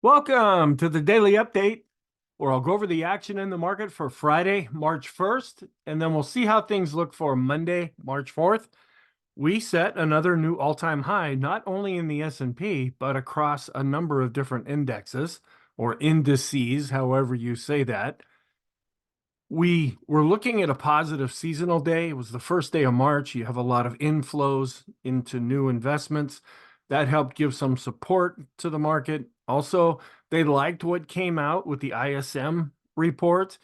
Welcome to the daily update, where I'll go over the action in the market for Friday, March 1st, and then we'll see how things look for Monday, March 4th. We set another new all-time high, not only in the S&P, but across a number of different indexes or indices, however you say that. We were looking at a positive seasonal day. It was the first day of March. You have a lot of inflows into new investments. That helped give some support to the market. Also, they liked what came out with the ISM report,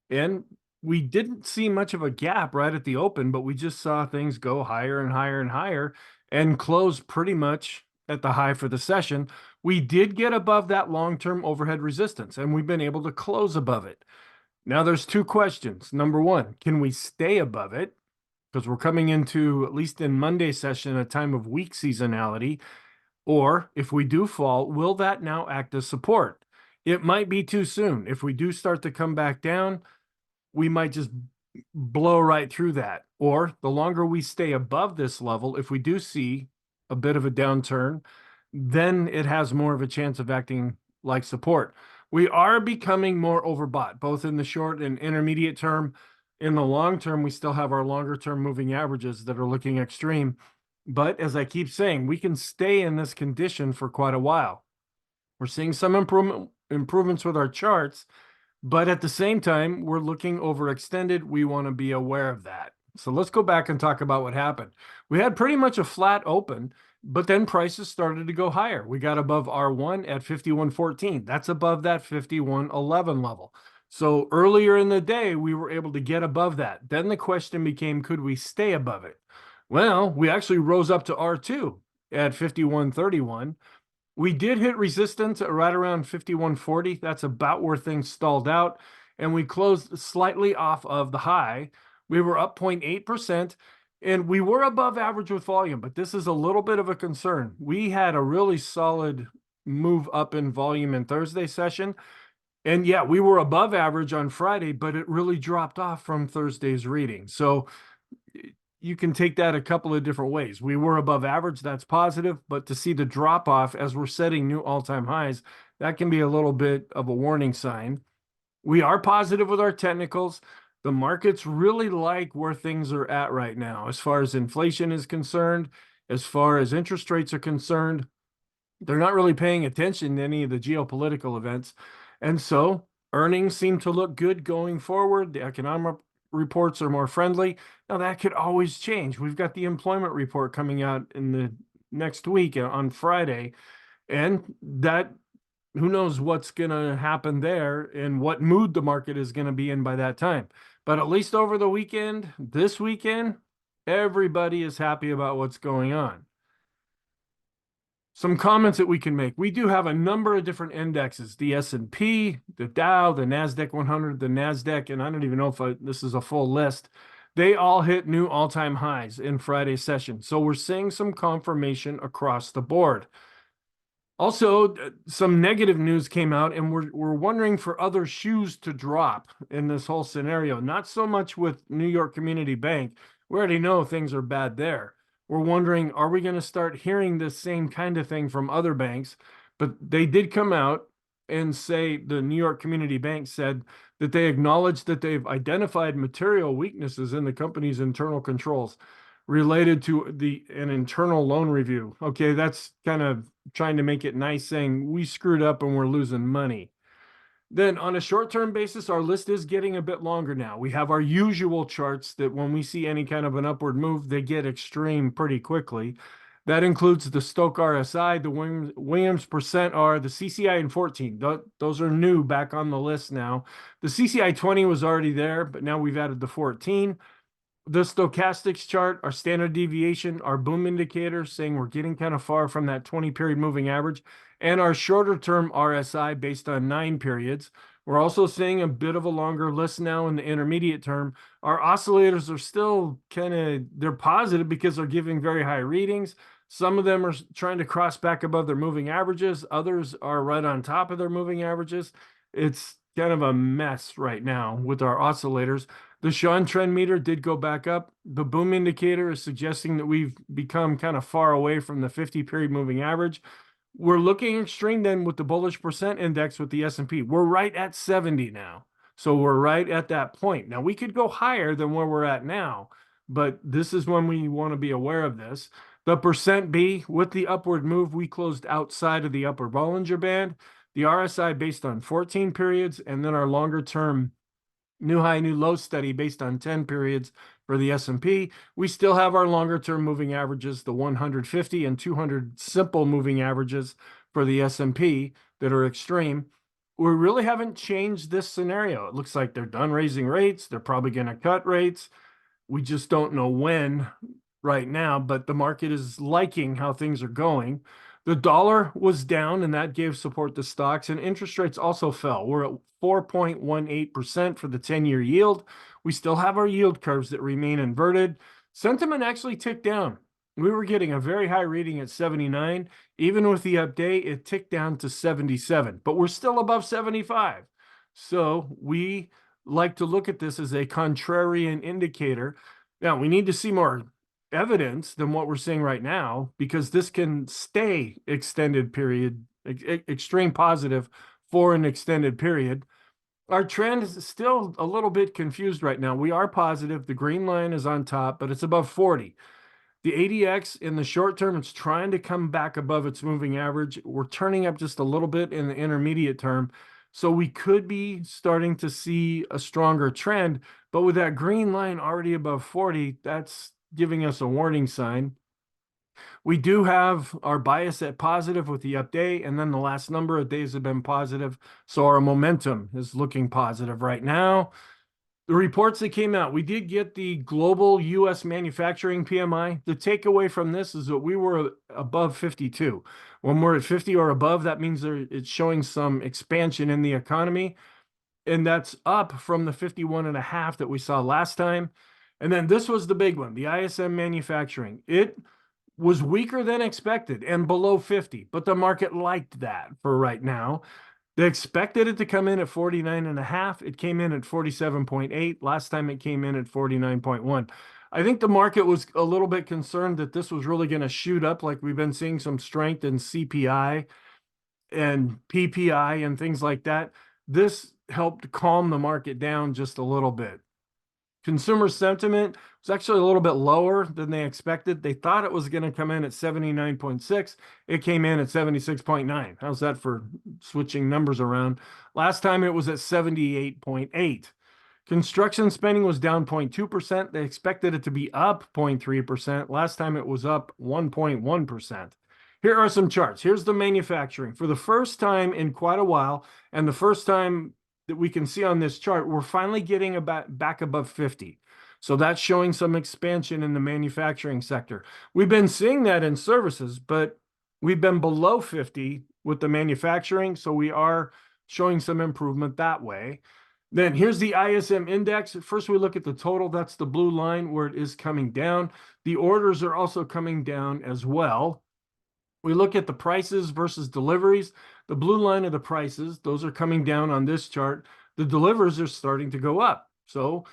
and we didn't see much of a gap right at the open, but we just saw things go higher and higher and higher and close pretty much at the high for the session. We did get above that long-term overhead resistance, and we've been able to close above it. Now there's two questions. Number one, can we stay above it? Because we're coming into, at least in Monday's session, a time of weak seasonality. Or if we do fall, will that now act as support? It might be too soon. If we do start to come back down, we might just blow right through that. Or the longer we stay above this level, if we do see a bit of a downturn, then it has more of a chance of acting like support. We are becoming more overbought, both in the short and intermediate term. In the long term, we still have our longer term moving averages that are looking extreme. But as I keep saying, we can stay in this condition for quite a while. We're seeing some improvements with our charts, but at the same time, we're looking overextended. We want to be aware of that. So let's go back and talk about what happened. We had pretty much a flat open, but then prices started to go higher. We got above R1 at 51.14. That's above that 51.11 level. So earlier in the day, we were able to get above that. Then the question became, could we stay above it? Well, we actually rose up to R2 at 51.31. We did hit resistance at right around 51.40. That's about where things stalled out. And we closed slightly off of the high. We were up 0.8%. And we were above average with volume, but this is a little bit of a concern. We had a really solid move up in volume in Thursday's session. And yeah, we were above average on Friday, but it really dropped off from Thursday's reading. So you can take that a couple of different ways. We were above average, that's positive, but to see the drop off as we're setting new all-time highs, that can be a little bit of a warning sign. We are positive with our technicals. The markets really like where things are at right now, as far as inflation is concerned, as far as interest rates are concerned. They're not really paying attention to any of the geopolitical events. And so earnings seem to look good going forward. The economic reports are more friendly. Now that could always change. We've got the employment report coming out in the next week on Friday, and that, who knows what's going to happen there and what mood the market is going to be in by that time. But at least over the weekend, this weekend, everybody is happy about what's going on. Some comments that we can make. We do have a number of different indexes, the S&P, the Dow, the NASDAQ 100, the NASDAQ, and I don't even know if this is a full list. They all hit new all-time highs in Friday's session. So we're seeing some confirmation across the board. Also, some negative news came out, and we're wondering for other shoes to drop in this whole scenario. Not so much with New York Community Bank. We already know things are bad there. We're wondering, are we going to start hearing the same kind of thing from other banks? But they did come out and say, the New York Community Bank said that they acknowledged that they've identified material weaknesses in the company's internal controls related to an internal loan review. Okay, that's kind of trying to make it nice, saying we screwed up and we're losing money. Then on a short-term basis, our list is getting a bit longer now. We have our usual charts that when we see any kind of an upward move, they get extreme pretty quickly. That includes the Stochk RSI, the Williams percent R, the CCI in 14. Those are new back on the list now. The CCI 20 was already there, but now we've added the 14. The stochastics chart, our standard deviation, our boom indicator saying we're getting kind of far from that 20-period moving average, and our shorter-term RSI based on 9 periods. We're also seeing a bit of a longer list now in the intermediate term. Our oscillators are still they're positive because they're giving very high readings. Some of them are trying to cross back above their moving averages. Others are right on top of their moving averages. It's kind of a mess right now with our oscillators. The Sean trend meter did go back up. The boom indicator is suggesting that we've become kind of far away from the 50-period moving average. We're looking extreme then with the bullish percent index with the S&P. We're right at 70 now. So we're right at that point. Now we could go higher than where we're at now, but this is when we want to be aware of this. The percent B with the upward move, we closed outside of the upper Bollinger Band. The RSI based on 14 periods, and then our longer term new high, new low study based on 10 periods for the S&P. We still have our longer term moving averages, the 150 and 200 simple moving averages for the S&P that are extreme. We really haven't changed this scenario. It looks like they're done raising rates. They're probably going to cut rates. We just don't know when right now, but the market is liking how things are going. The dollar was down, and that gave support to stocks, and interest rates also fell. We're at 4.18% for the 10-year yield. We still have our yield curves that remain inverted. Sentiment actually ticked down. We were getting a very high reading at 79. Even with the update, it ticked down to 77, but we're still above 75. So we like to look at this as a contrarian indicator. Now, we need to see more evidence than what we're seeing right now, because this can stay extended period, extreme positive for an extended period. Our trend is still a little bit confused right now. We are positive. The green line is on top, but it's above 40. The ADX in the short term, it's trying to come back above its moving average. We're turning up just a little bit in the intermediate term. So we could be starting to see a stronger trend, but with that green line already above 40, that's giving us a warning sign. We do have our bias at positive with the update, and then the last number of days have been positive. So our momentum is looking positive right now. The reports that came out, we did get the global US manufacturing PMI. The takeaway from this is that we were above 52. When we're at 50 or above, that means it's showing some expansion in the economy. And that's up from the 51.5 that we saw last time. And then this was the big one, the ISM manufacturing. It was weaker than expected and below 50, but the market liked that for right now. They expected it to come in at 49.5. It came in at 47.8. Last time it came in at 49.1. I think the market was a little bit concerned that this was really going to shoot up, like we've been seeing some strength in CPI and PPI and things like that. This helped calm the market down just a little bit. Consumer sentiment was actually a little bit lower than they expected. They thought it was going to come in at 79.6. It came in at 76.9. How's that for switching numbers around? Last time it was at 78.8. Construction spending was down 0.2%. They expected it to be up 0.3%. Last time it was up 1.1%. Here are some charts. Here's the manufacturing. For the first time in quite a while, and the first time that we can see on this chart, we're finally getting back above 50. So that's showing some expansion in the manufacturing sector. We've been seeing that in services, but we've been below 50 with the manufacturing. So we are showing some improvement that way. Then here's the ISM index. First, we look at the total. That's the blue line where it is coming down. The orders are also coming down as well. We look at the prices versus deliveries. The blue line of the prices, those are coming down on this chart. The deliveries are starting to go up. So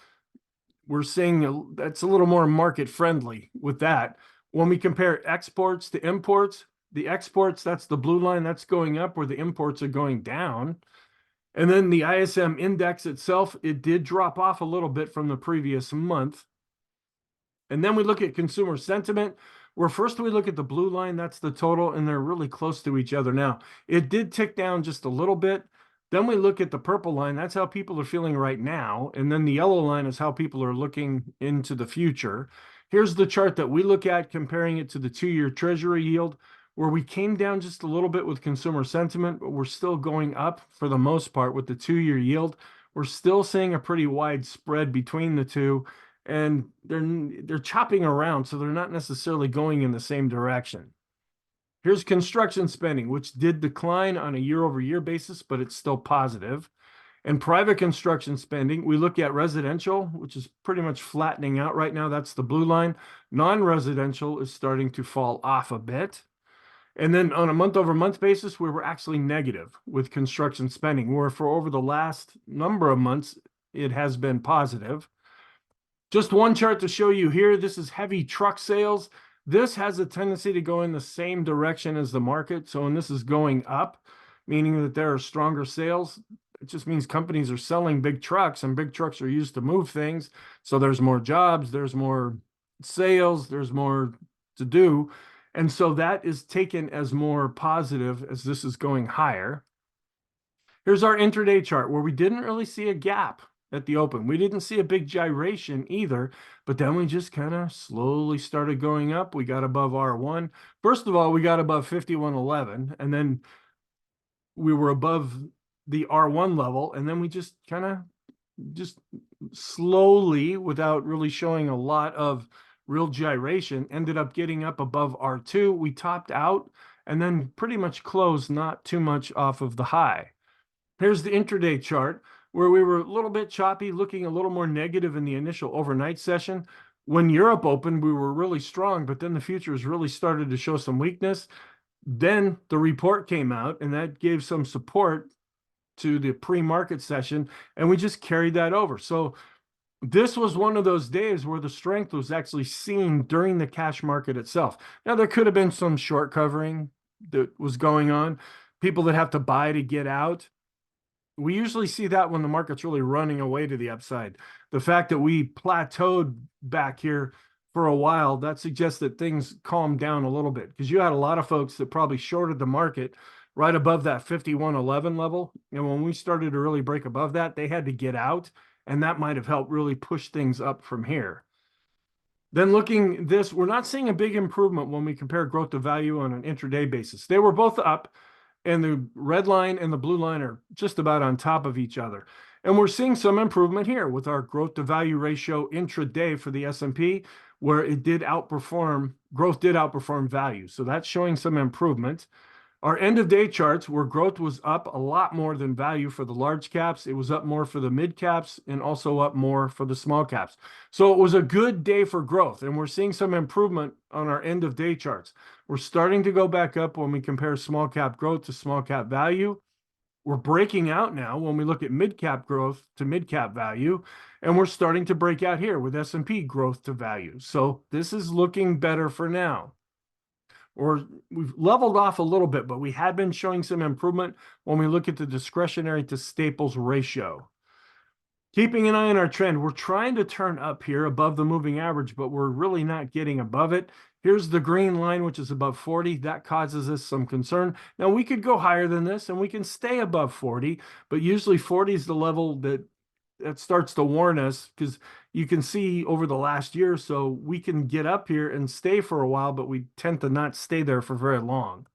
we're seeing that's a little more market friendly with that. When we compare exports to imports, the exports, that's the blue line, that's going up where the imports are going down. And then the ISM index itself, it did drop off a little bit from the previous month. And then we look at consumer sentiment, where first we look at the blue line, that's the total, and they're really close to each other now. It did tick down just a little bit. Then we look at the purple line, that's how people are feeling right now. And then the yellow line is how people are looking into the future. Here's the chart that we look at, comparing it to the 2-year Treasury yield, where we came down just a little bit with consumer sentiment, but we're still going up for the most part with the 2-year yield. We're still seeing a pretty wide spread between the two, and they're chopping around, so they're not necessarily going in the same direction. Here's construction spending, which did decline on a year-over-year basis, but it's still positive. And private construction spending, we look at residential, which is pretty much flattening out right now. That's the blue line. Non-residential is starting to fall off a bit. And then on a month-over-month basis, we were actually negative with construction spending, where for over the last number of months, it has been positive. Just one chart to show you here. This is heavy truck sales. This has a tendency to go in the same direction as the market. So when this is going up, meaning that there are stronger sales, it just means companies are selling big trucks, and big trucks are used to move things. So there's more jobs, there's more sales, there's more to do. And so that is taken as more positive as this is going higher. Here's our intraday chart where we didn't really see a gap at the open. We didn't see a big gyration either, but then we just kind of slowly started going up. We got above R1. First of all, we got above 5111, and then we were above the R1 level, and then we just kind of just slowly, without really showing a lot of real gyration, ended up getting up above R2. We topped out and then pretty much closed not too much off of the high. Here's the intraday chart where we were a little bit choppy, looking a little more negative in the initial overnight session. When Europe opened, we were really strong, but then the futures really started to show some weakness. Then the report came out, and that gave some support to the pre-market session, and we just carried that over. So this was one of those days where the strength was actually seen during the cash market itself. Now, there could have been some short covering that was going on, people that have to buy to get out. We usually see that when the market's really running away to the upside. The fact that we plateaued back here for a while, that suggests that things calmed down a little bit, because you had a lot of folks that probably shorted the market right above that 5111 level. And when we started to really break above that, they had to get out, and that might have helped really push things up from here. Then looking at this, we're not seeing a big improvement when we compare growth to value on an intraday basis. They were both up, and the red line and the blue line are just about on top of each other. And we're seeing some improvement here with our growth to value ratio intraday for the S&P, where it did outperform, growth did outperform value. So that's showing some improvement. Our end of day charts, where growth was up a lot more than value for the large caps, it was up more for the mid caps and also up more for the small caps. So it was a good day for growth, and we're seeing some improvement on our end of day charts. We're starting to go back up when we compare small cap growth to small cap value. We're breaking out now when we look at mid cap growth to mid cap value, and we're starting to break out here with S&P growth to value. So this is looking better for now. Or we've leveled off a little bit, but we had been showing some improvement when we look at the discretionary to staples ratio. Keeping an eye on our trend, we're trying to turn up here above the moving average, but we're really not getting above it. Here's the green line, which is above 40. That causes us some concern. Now, we could go higher than this, and we can stay above 40, but usually 40 is the level that starts to warn us, because you can see over the last year or so, we can get up here and stay for a while, but we tend to not stay there for very long.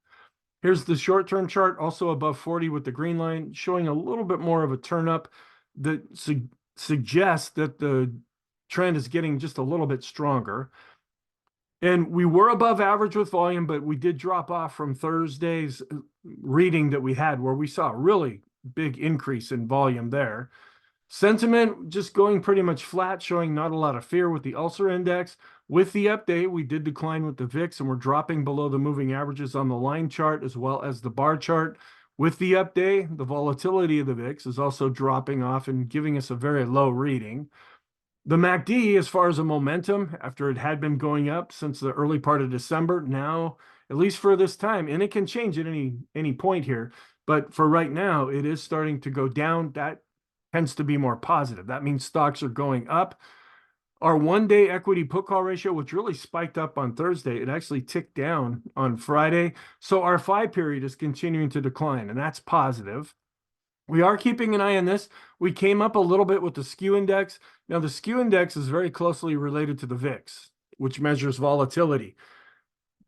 Here's the short-term chart, also above 40 with the green line, showing a little bit more of a turn up that suggests that the trend is getting just a little bit stronger. And we were above average with volume, but we did drop off from Thursday's reading that we had, where we saw a really big increase in volume there. Sentiment just going pretty much flat, showing not a lot of fear with the Ulcer Index. With the update, we did decline with the VIX, and we're dropping below the moving averages on the line chart as well as the bar chart. With the update, the volatility of the VIX is also dropping off and giving us a very low reading. The MACD, as far as a momentum, after it had been going up since the early part of December, now, at least for this time, and it can change at any point here, but for right now, it is starting to go down. That tends to be more positive. That means stocks are going up. Our one-day equity put call ratio, which really spiked up on Thursday, it actually ticked down on Friday. So our 5 period is continuing to decline, and that's positive. We are keeping an eye on this. We came up a little bit with the SKU index. Now, the SKU index is very closely related to the VIX, which measures volatility.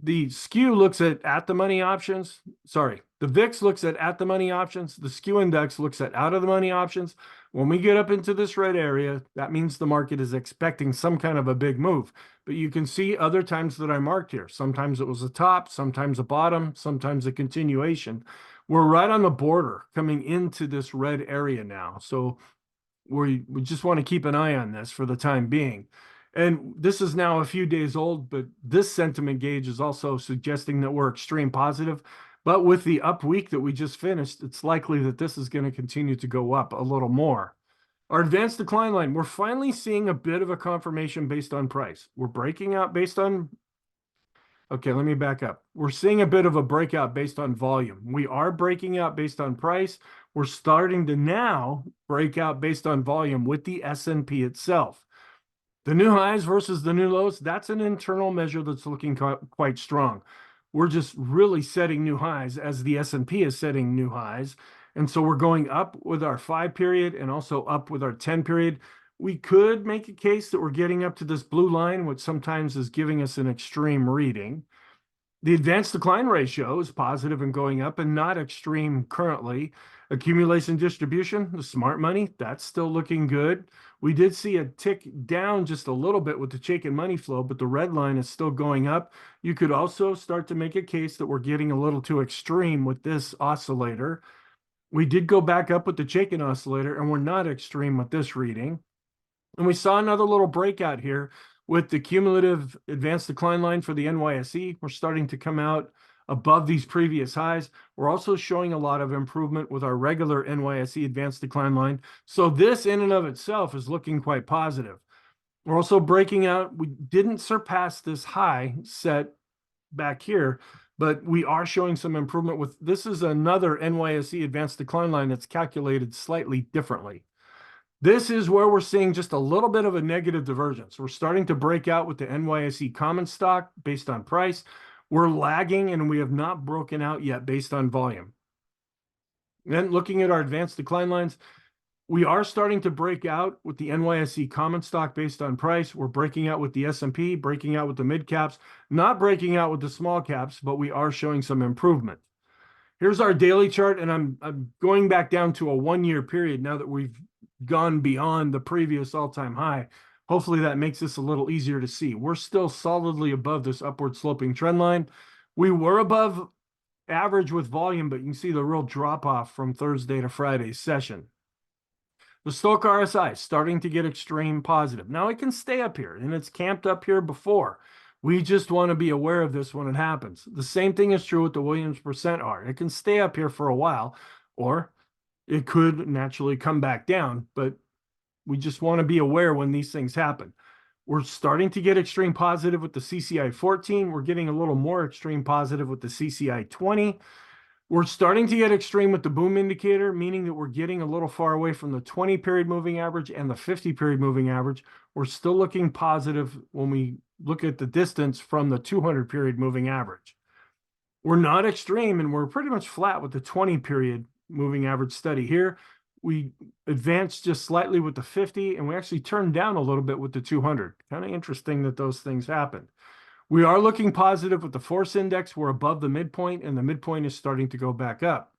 The SKU looks at the money options. Sorry, the VIX looks at the money options. The SKU index looks at out of the money options. When we get up into this red area, that means the market is expecting some kind of a big move. But you can see other times that I marked here. Sometimes it was a top, sometimes a bottom, sometimes a continuation. We're right on the border coming into this red area now. So we just want to keep an eye on this for the time being. And this is now a few days old, but this sentiment gauge is also suggesting that we're extreme positive. But with the up week that we just finished, it's likely that this is going to continue to go up a little more. Our advanced decline line, we're finally seeing a bit of a confirmation based on price. We're breaking out based on Okay, let me back up. We're seeing a bit of a breakout based on volume. We are breaking out based on price. We're starting to now break out based on volume with the S&P itself. The new highs versus the new lows, that's an internal measure that's looking quite strong. We're just really setting new highs as the S&P is setting new highs. And so we're going up with our 5 period and also up with our 10 period. We could make a case that we're getting up to this blue line, which sometimes is giving us an extreme reading. The advanced decline ratio is positive and going up and not extreme currently. Accumulation distribution, the smart money, that's still looking good. We did see a tick down just a little bit with the Chaikin money flow, but the red line is still going up. You could also start to make a case that we're getting a little too extreme with this oscillator. We did go back up with the Chaikin oscillator, and we're not extreme with this reading. And we saw another little breakout here with the cumulative advanced decline line for the NYSE. We're starting to come out above these previous highs. We're also showing a lot of improvement with our regular NYSE advanced decline line. So this in and of itself is looking quite positive. We're also breaking out. We didn't surpass this high set back here, but we are showing some improvement with this is another NYSE advanced decline line that's calculated slightly differently. This is where we're seeing just a little bit of a negative divergence. We're starting to break out with the NYSE common stock based on price. We're lagging and we have not broken out yet based on volume. Then looking at our advanced decline lines, we are starting to break out with the NYSE common stock based on price. We're breaking out with the S&P, breaking out with the mid caps, not breaking out with the small caps, but we are showing some improvement. Here's our daily chart, and I'm going back down to a 1-year period now that we've gone beyond the previous all-time high. Hopefully that makes this a little easier to see. We're still solidly above this upward sloping trend line. We were above average with volume, but you can see the real drop off from Thursday to Friday's session. The Stochc RSI is starting to get extreme positive. Now it can stay up here, and it's camped up here before. We just want to be aware of this when it happens. The same thing is true with the Williams percent R. It can stay up here for a while, or it could naturally come back down, but we just want to be aware when these things happen. We're starting to get extreme positive with the CCI 14. We're getting a little more extreme positive with the CCI 20. We're starting to get extreme with the boom indicator, meaning that we're getting a little far away from the 20 period moving average and the 50 period moving average. We're still looking positive when we look at the distance from the 200 period moving average. We're not extreme, and we're pretty much flat with the 20 period moving average study here. We advanced just slightly with the 50, and we actually turned down a little bit with the 200. Kind of interesting that those things happened. We are looking positive with the force index. We're above the midpoint, and the midpoint is starting to go back up.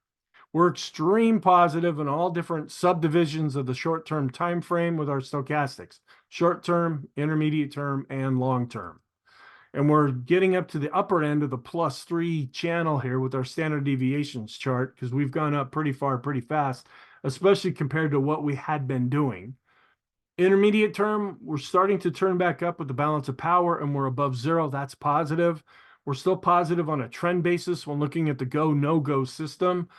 We're extreme positive in all different subdivisions of the short-term time frame with our stochastics, short-term, intermediate term, and long-term. And we're getting up to the upper end of the +3 channel here with our standard deviations chart because we've gone up pretty far, pretty fast, especially compared to what we had been doing. Intermediate term, we're starting to turn back up with the balance of power, and we're above zero. That's positive. We're still positive on a trend basis when looking at the go, no-go system.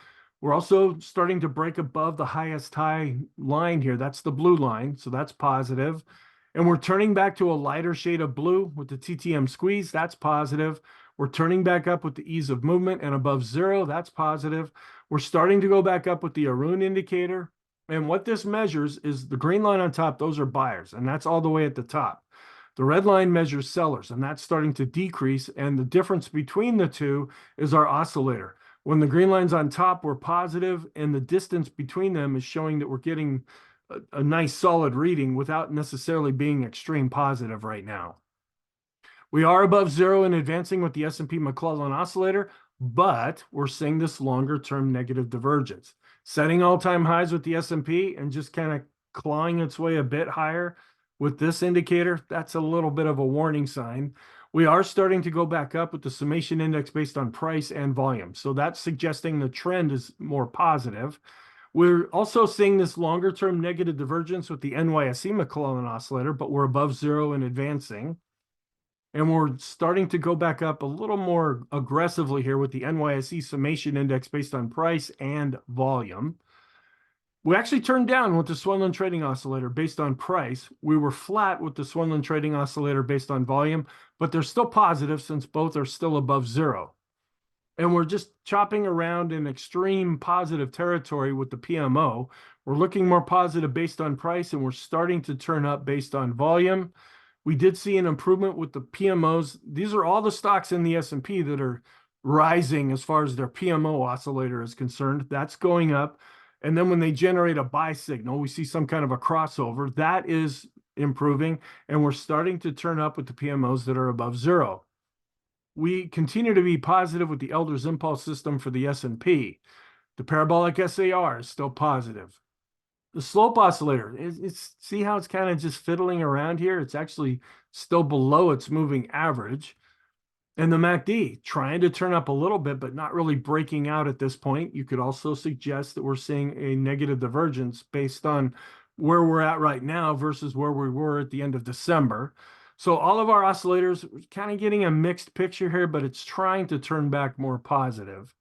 We're also starting to break above the highest high line here. That's the blue line, so that's positive. And we're turning back to a lighter shade of blue with the TTM squeeze. That's positive. We're turning back up with the ease of movement and above zero. That's positive. We're starting to go back up with the Arun indicator. And what this measures is the green line on top. Those are buyers, and that's all the way at the top. The red line measures sellers, and that's starting to decrease. And the difference between the two is our oscillator. When the green line's on top, we're positive, and the distance between them is showing that we're getting a nice solid reading without necessarily being extreme positive right now. We are above zero and advancing with the S&P McClellan oscillator, but we're seeing this longer term negative divergence. Setting all-time highs with the S&P and just kind of clawing its way a bit higher with this indicator, that's a little bit of a warning sign. We are starting to go back up with the summation index based on price and volume. So that's suggesting the trend is more positive. We're also seeing this longer term negative divergence with the NYSE McClellan oscillator, but we're above zero and advancing. And we're starting to go back up a little more aggressively here with the NYSE summation index based on price and volume. We actually turned down with the Swenlin trading oscillator based on price. We were flat with the Swenlin trading oscillator based on volume, but they're still positive since both are still above zero. And we're just chopping around in extreme positive territory with the PMO. We're looking more positive based on price, and we're starting to turn up based on volume. We did see an improvement with the PMOs. These are all the stocks in the S&P that are rising as far as their PMO oscillator is concerned. That's going up. And then when they generate a buy signal, we see some kind of a crossover. That is improving, and we're starting to turn up with the PMOs that are above zero. We continue to be positive with the Elder's Impulse system for the S&P. The parabolic SAR is still positive. The slope oscillator, see how it's kind of just fiddling around here? It's actually still below its moving average. And the MACD trying to turn up a little bit, but not really breaking out at this point. You could also suggest that we're seeing a negative divergence based on where we're at right now versus where we were at the end of December. So all of our oscillators are kind of getting a mixed picture here, but it's trying to turn back more positive.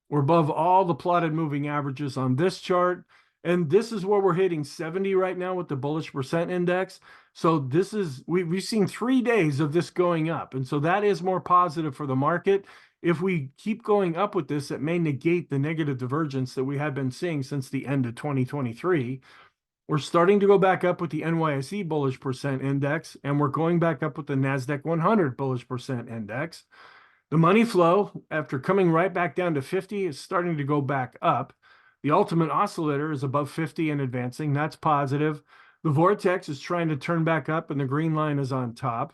We're above all the plotted moving averages on this chart. And this is where we're hitting 70 right now with the bullish percent index. So this is, we've seen 3 days of this going up. And so that is more positive for the market. If we keep going up with this, it may negate the negative divergence that we had been seeing since the end of 2023. We're starting to go back up with the NYSE bullish percent index, and we're going back up with the NASDAQ 100 bullish percent index. The money flow, after coming right back down to 50, is starting to go back up. The ultimate oscillator is above 50 and advancing. That's positive. The vortex is trying to turn back up, and the green line is on top.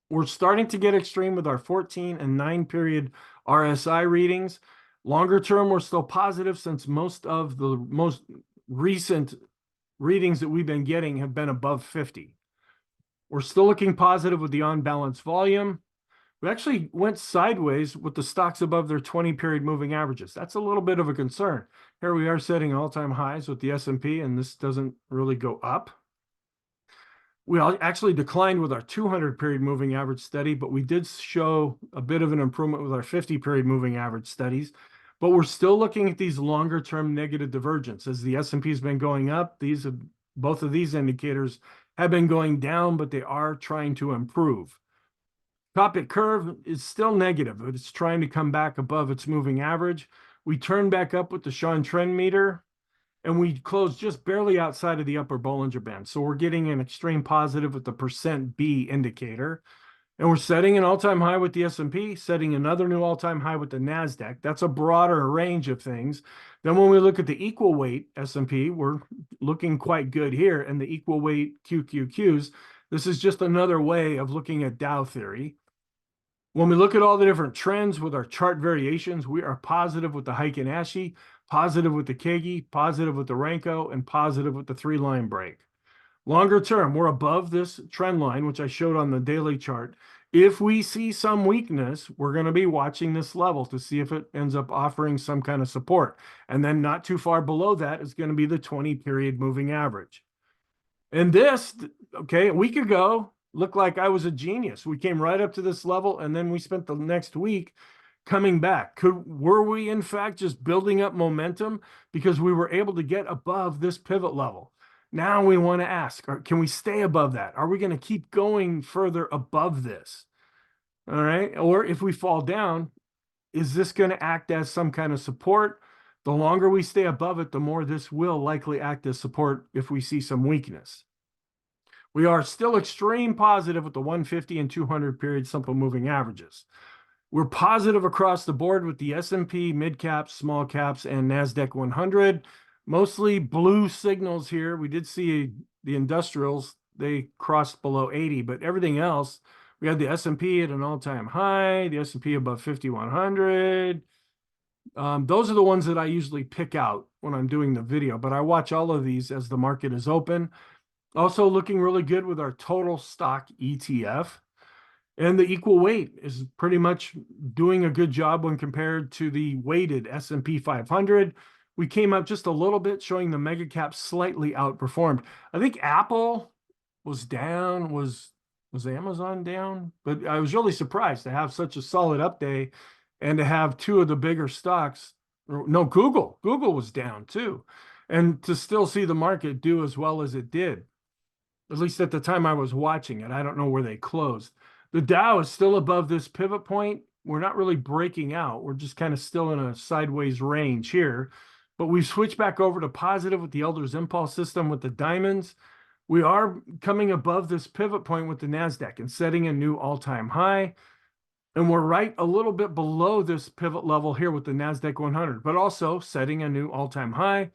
We're starting to get extreme with our 14 and 9 period RSI readings. Longer term, we're still positive since most of the most recent readings that we've been getting have been above 50. We're still looking positive with the on-balance volume. We actually went sideways with the stocks above their 20-period moving averages. That's a little bit of a concern. Here we are setting all-time highs with the S&P, and this doesn't really go up. We actually declined with our 200-period moving average study, but we did show a bit of an improvement with our 50-period moving average studies. But we're still looking at these longer-term negative divergence. As the S&P has been going up, both of these indicators have been going down, but they are trying to improve. Topic curve is still negative, but it's trying to come back above its moving average. We turn back up with the Sean trend meter, and we close just barely outside of the upper Bollinger Band. So we're getting an extreme positive with the percent B indicator. And we're setting an all-time high with the S&P, setting another new all-time high with the NASDAQ. That's a broader range of things. Then when we look at the equal weight S&P, we're looking quite good here. And the equal weight QQQs, this is just another way of looking at Dow theory. When we look at all the different trends with our chart variations, we are positive with the Heiken Ashi, positive with the Kagi, positive with the Renko, and positive with the 3-line break. Longer term, we're above this trend line, which I showed on the daily chart. If we see some weakness, we're going to be watching this level to see if it ends up offering some kind of support. And then not too far below that is going to be the 20-period moving average. And this, okay, a week ago, looked like I was a genius. We came right up to this level, and then we spent the next week coming back. Were we, in fact, just building up momentum because we were able to get above this pivot level? Now we want to ask, can we stay above that? Are we going to keep going further above this? All right. Or if we fall down, is this going to act as some kind of support? The longer we stay above it, the more this will likely act as support if we see some weakness. We are still extreme positive with the 150 and 200 period simple moving averages. We're positive across the board with the S&P, mid caps, small caps, and NASDAQ 100. Mostly blue signals here. We did see the industrials, they crossed below 80, but everything else, we had the S&P at an all-time high, the S&P above 5,100. Those are the ones that I usually pick out when I'm doing the video, but I watch all of these as the market is open. Also looking really good with our total stock ETF. And the equal weight is pretty much doing a good job when compared to the weighted S&P 500. We came up just a little bit, showing the mega cap slightly outperformed. I think Apple was down. Was Amazon down? But I was really surprised to have such a solid up day and to have two of the bigger stocks. No, Google was down too. and to still see the market do as well as it did, at least at the time I was watching it. I don't know where they closed. The Dow is still above this pivot point. We're not really breaking out. We're just kind of still in a sideways range here, but we've switched back over to positive with the Elder's Impulse system with the diamonds. We are coming above this pivot point with the NASDAQ and setting a new all-time high. And we're right a little bit below this pivot level here with the NASDAQ 100, but also setting a new all-time high.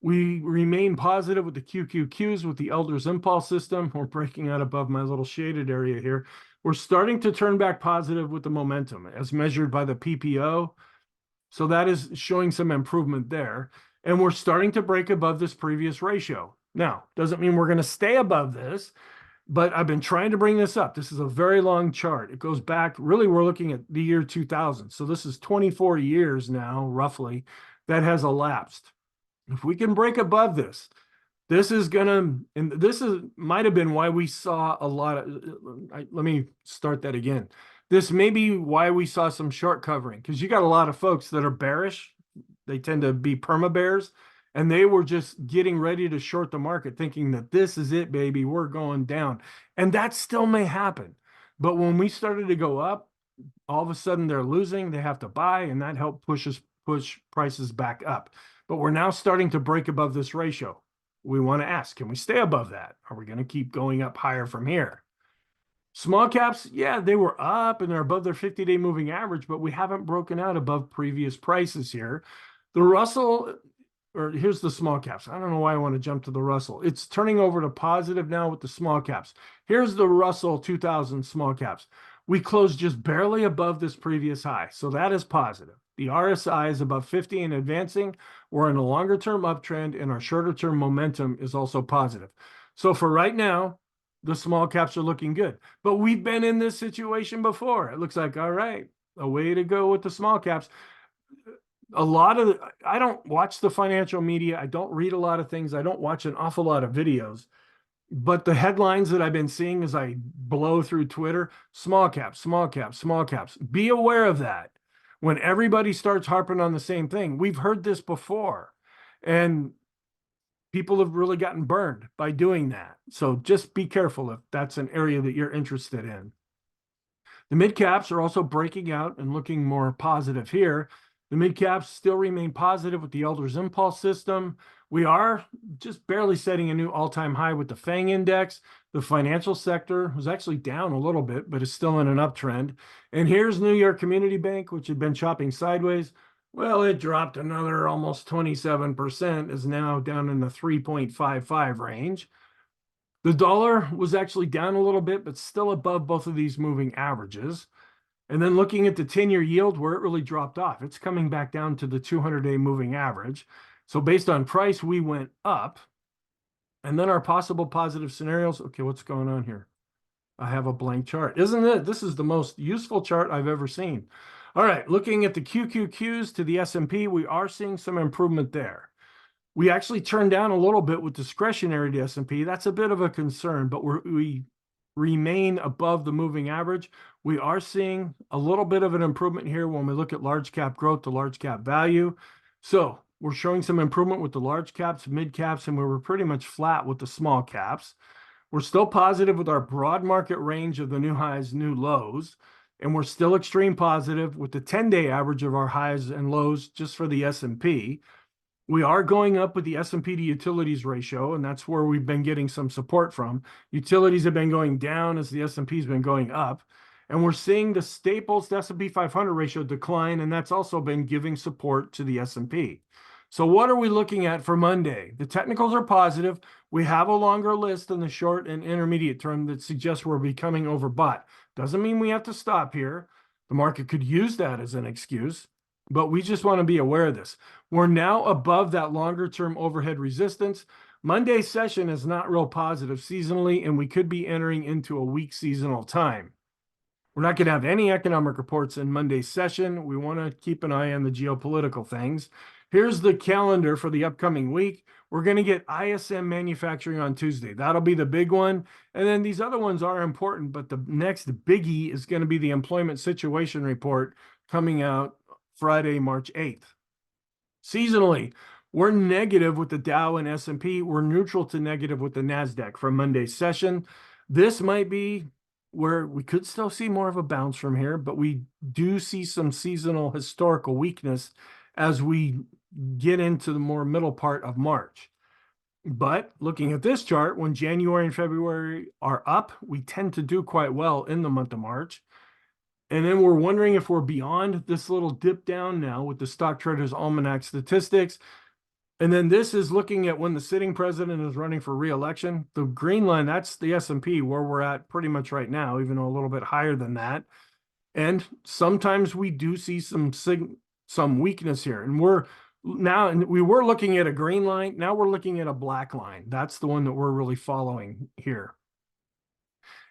We remain positive with the QQQs with the Elder's Impulse system. We're breaking out above my little shaded area here. We're starting to turn back positive with the momentum as measured by the PPO. So that is showing some improvement there. And we're starting to break above this previous ratio. Now, doesn't mean we're going to stay above this, but I've been trying to bring this up. This is a very long chart. It goes back, really, we're looking at the year 2000. So this is 24 years now, roughly, that has elapsed. If we can break above this, this is gonna, and this is might have been why we saw a lot of, let me start that again. This may be why we saw some short covering, because you got a lot of folks that are bearish. They tend to be perma bears, and they were just getting ready to short the market, thinking that this is it, baby, we're going down. And that still may happen. But when we started to go up, all of a sudden they're losing, they have to buy, and that helped push prices back up. But we're now starting to break above this ratio. We want to ask, can we stay above that? Are we going to keep going up higher from here? Small caps, yeah, they were up and they're above their 50-day moving average, but we haven't broken out above previous prices here. The Russell, or here's the small caps. I don't know why I want to jump to the Russell. It's turning over to positive now with the small caps. Here's the Russell 2000 small caps. We closed just barely above this previous high, so that is positive. The RSI is above 50 and advancing. We're in a longer-term uptrend, and our shorter-term momentum is also positive. So for right now, the small caps are looking good. But we've been in this situation before. It looks like, all right, a way to go with the small caps. I don't watch the financial media. I don't read a lot of things. I don't watch an awful lot of videos. But the headlines that I've been seeing as I blow through Twitter, small caps, small caps, small caps. Be aware of that. When everybody starts harping on the same thing, we've heard this before, and people have really gotten burned by doing that. So just be careful if that's an area that you're interested in. The mid caps are also breaking out and looking more positive here. The mid caps still remain positive with the Elder's Impulse system. We are just barely setting a new all-time high with the FANG index. The financial sector was actually down a little bit, but is still in an uptrend. And here's New York Community Bank, which had been chopping sideways. Well, it dropped another almost 27%, is now down in the 3.55 range. The dollar was actually down a little bit, but still above both of these moving averages. And then looking at the 10-year yield where it really dropped off, it's coming back down to the 200-day moving average. So based on price, we went up. And then our possible positive scenarios. Okay, what's going on here? I have a blank chart. Isn't it? This is the most useful chart I've ever seen. All right, looking at the QQQs to the S&P, we are seeing some improvement there. We actually turned down a little bit with discretionary to S&P. That's a bit of a concern, but we remain above the moving average. We are seeing a little bit of an improvement here when we look at large cap growth to large cap value. So we're showing some improvement with the large caps, mid caps, and we were pretty much flat with the small caps. We're still positive with our broad market range of the new highs, new lows, and we're still extreme positive with the 10-day average of our highs and lows just for the S&P. We are going up with the S&P to utilities ratio, and that's where we've been getting some support from. Utilities have been going down as the S&P has been going up, and we're seeing the staples to S&P 500 ratio decline, and that's also been giving support to the S&P. So what are we looking at for Monday? The technicals are positive. We have a longer list in the short and intermediate term that suggests we're becoming overbought. Doesn't mean we have to stop here. The market could use that as an excuse, but we just want to be aware of this. We're now above that longer term overhead resistance. Monday's session is not real positive seasonally, and we could be entering into a weak seasonal time. We're not going to have any economic reports in Monday's session. We want to keep an eye on the geopolitical things. Here's the calendar for the upcoming week. We're going to get ISM manufacturing on Tuesday. That'll be the big one. And then these other ones are important, but the next biggie is going to be the employment situation report coming out Friday, March 8th. Seasonally, We're negative with the Dow and S&P. We're neutral to negative with the NASDAQ from Monday's session. This might be where we could still see more of a bounce from here, but we do see some seasonal historical weakness as we get into the more middle part of March. But looking at this chart, when January and February are up, we tend to do quite well in the month of March. And then we're wondering if we're beyond this little dip down now with the Stock Traders Almanac statistics. And then this is looking at when the sitting president is running for re-election. The green line, that's the S&P, where we're at pretty much right now, even though a little bit higher than that. And sometimes we do see some weakness here. And we were looking at a green line. Now we're looking at a black line. That's the one that we're really following here.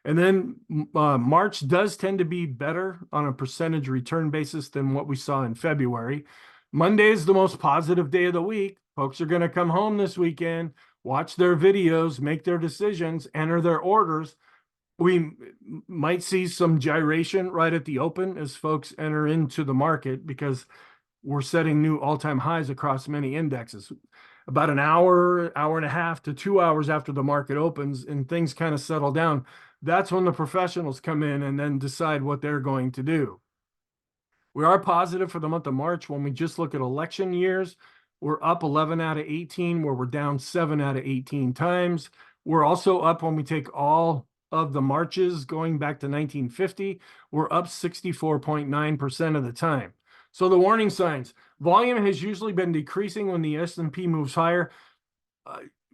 And then March does tend to be better on a percentage return basis than what we saw in February. Monday is the most positive day of the week. Folks are going to come home this weekend, watch their videos, make their decisions, enter their orders. We might see some gyration right at the open as folks enter into the market because we're setting new all-time highs across many indexes. About an hour, hour and a half to 2 hours after the market opens and things kind of settle down, that's when the professionals come in and then decide what they're going to do. We are positive for the month of March. When we just look at election years, we're up 11 out of 18, where we're down 7 out of 18 times. We're also up when we take all of the Marches going back to 1950. We're up 64.9% of the time. So the warning signs: volume has usually been decreasing when the S&P moves higher.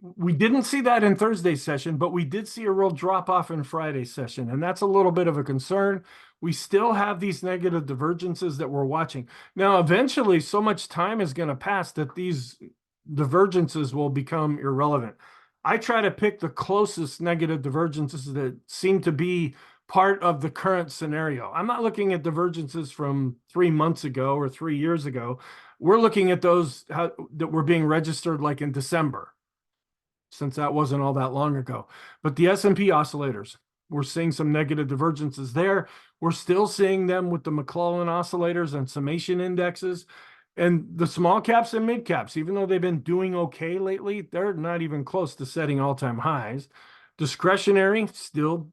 We didn't see that in Thursday's session, but we did see a real drop off in Friday's session, and that's a little bit of a concern. We still have these negative divergences that we're watching. Now, eventually, so much time is going to pass that these divergences will become irrelevant. I try to pick the closest negative divergences that seem to be part of the current scenario. I'm not looking at divergences from 3 months ago or 3 years ago. We're looking at those that were being registered like in December, since that wasn't all that long ago. But the S&P oscillators, we're seeing some negative divergences there. We're still seeing them with the McClellan oscillators and summation indexes. And the small caps and mid caps, even though they've been doing okay lately, they're not even close to setting all-time highs. Discretionary still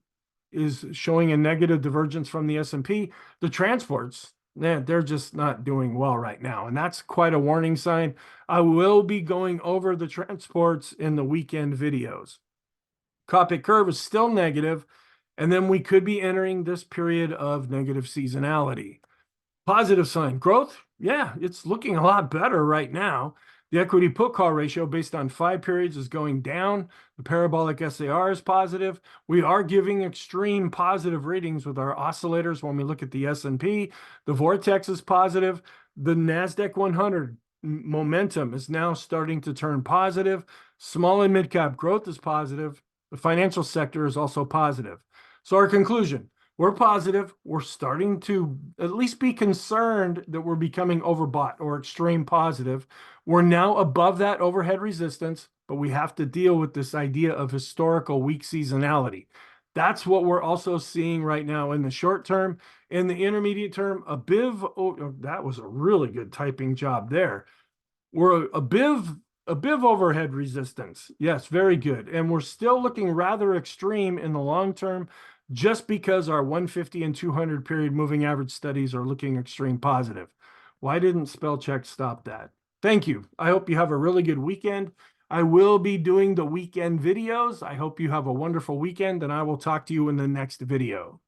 is showing a negative divergence from the S&P. The transports, they're just not doing well right now. And that's quite a warning sign. I will be going over the transports in the weekend videos. Copy curve is still negative, and then we could be entering this period of negative seasonality. Positive sign: growth. Yeah, it's looking a lot better right now. The equity put call ratio based on 5 periods is going down. The parabolic SAR is positive. We are giving extreme positive readings with our oscillators when we look at the S&P. The vortex is positive. The NASDAQ 100 momentum is now starting to turn positive. Small and mid-cap growth is positive. The financial sector is also positive. So our conclusion: we're positive. We're starting to at least be concerned that we're becoming overbought or extreme positive. We're now above that overhead resistance, but we have to deal with this idea of historical weak seasonality. That's what we're also seeing right now in the short term. In the intermediate term, a BIV, oh, that was a really good typing job there. We're a BIV overhead resistance. Yes, very good. And we're still looking rather extreme in the long term, just because our 150 and 200 period moving average studies are looking extreme positive. Why didn't spell check stop that? Thank you. I hope you have a really good weekend. I will be doing the weekend videos. I hope you have a wonderful weekend, and I will talk to you in the next video.